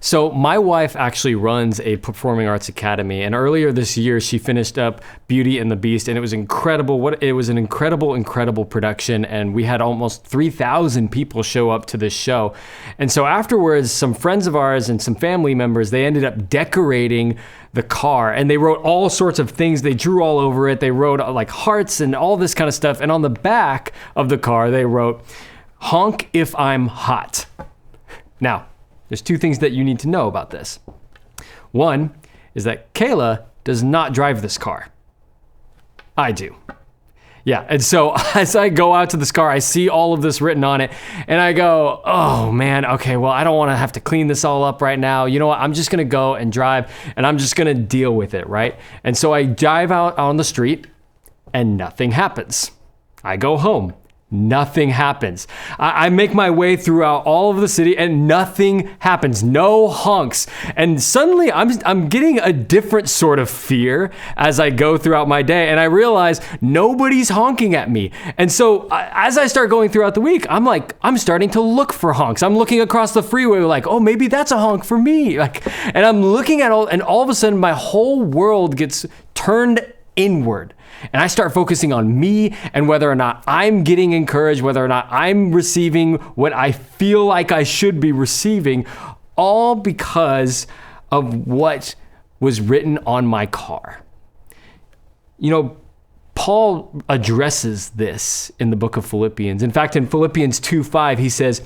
So my wife actually runs a performing arts academy, and earlier this year she finished up Beauty and the Beast, and it was incredible. It was an incredible production, and we had almost 3,000 people show up to this show. And so afterwards, some friends of ours and some family members, they ended up decorating the car, and they wrote all sorts of things. They drew all over it. They wrote like hearts and all this kind of stuff. And on the back of the car, they wrote, "Honk if I'm hot." Now, there's two things that you need to know about this. One is that Kayla does not drive this car. I do. Yeah, and so as I go out to this car, I see all of this written on it, and I go, oh man, okay, well, I don't want to have to clean this all up right now. You know what? I'm just going to go and drive, and I'm just going to deal with it, right? And so I drive out on the street, and nothing happens. I go home. Nothing happens. I make my way throughout all of the city and nothing happens. No honks. And suddenly I'm getting a different sort of fear as I go throughout my day, and I realize nobody's honking at me. And so as I start going throughout the week, I'm starting to look for honks. I'm looking across the freeway like, oh, maybe that's a honk for me. And I'm looking at all of a sudden my whole world gets turned inward. And I start focusing on me and whether or not I'm getting encouraged, whether or not I'm receiving what I feel like I should be receiving, all because of what was written on my car. You know, Paul addresses this in the book of Philippians. In fact, in Philippians 2:5, he says,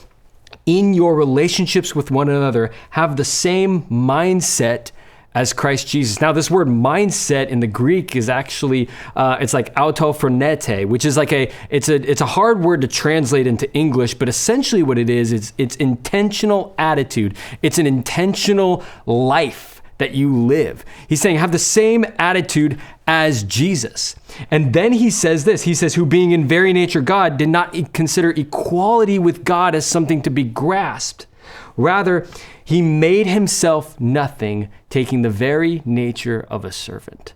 "In your relationships with one another, have the same mindset as Christ Jesus." Now, this word mindset in the Greek is actually, it's like autophronete, which is like it's a hard word to translate into English, but essentially what it is it's intentional attitude. It's an intentional life that you live. He's saying have the same attitude as Jesus. And then he says this, he says, who being in very nature God did not consider equality with God as something to be grasped. Rather, he made himself nothing, taking the very nature of a servant.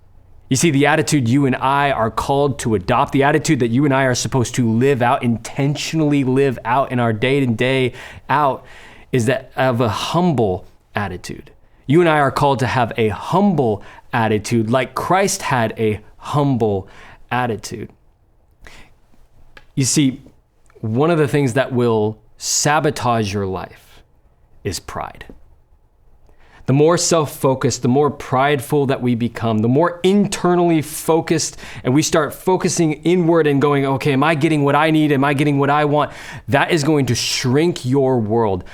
You see, the attitude you and I are called to adopt, the attitude that you and I are supposed to live out, intentionally live out in our day-to-day out, is that of a humble attitude. You and I are called to have a humble attitude, like Christ had a humble attitude. You see, one of the things that will sabotage your life is pride. The more self-focused, the more prideful that we become, the more internally focused, and we start focusing inward and going, okay, am I getting what I need? Am I getting what I want? That is going to shrink your world.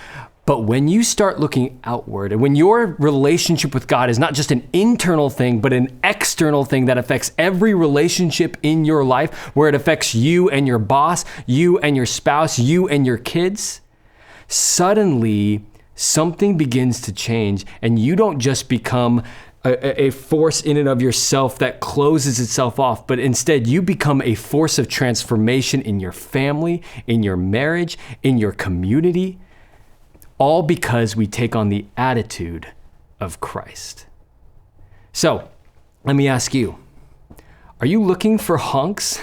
But when you start looking outward, and when your relationship with God is not just an internal thing, but an external thing that affects every relationship in your life, where it affects you and your boss, you and your spouse, you and your kids, suddenly something begins to change, and you don't just become a force in and of yourself that closes itself off, but instead you become a force of transformation in your family, in your marriage, in your community, all because we take on the attitude of Christ. So, let me ask you, are you looking for honks?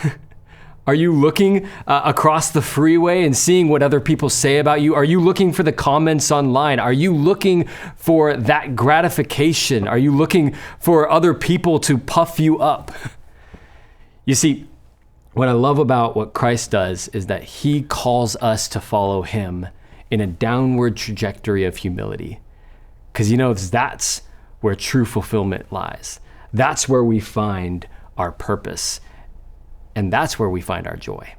Are you looking across the freeway and seeing what other people say about you? Are you looking for the comments online? Are you looking for that gratification? Are you looking for other people to puff you up? You see, what I love about what Christ does is that he calls us to follow him in a downward trajectory of humility. Because that's where true fulfillment lies. That's where we find our purpose. And that's where we find our joy.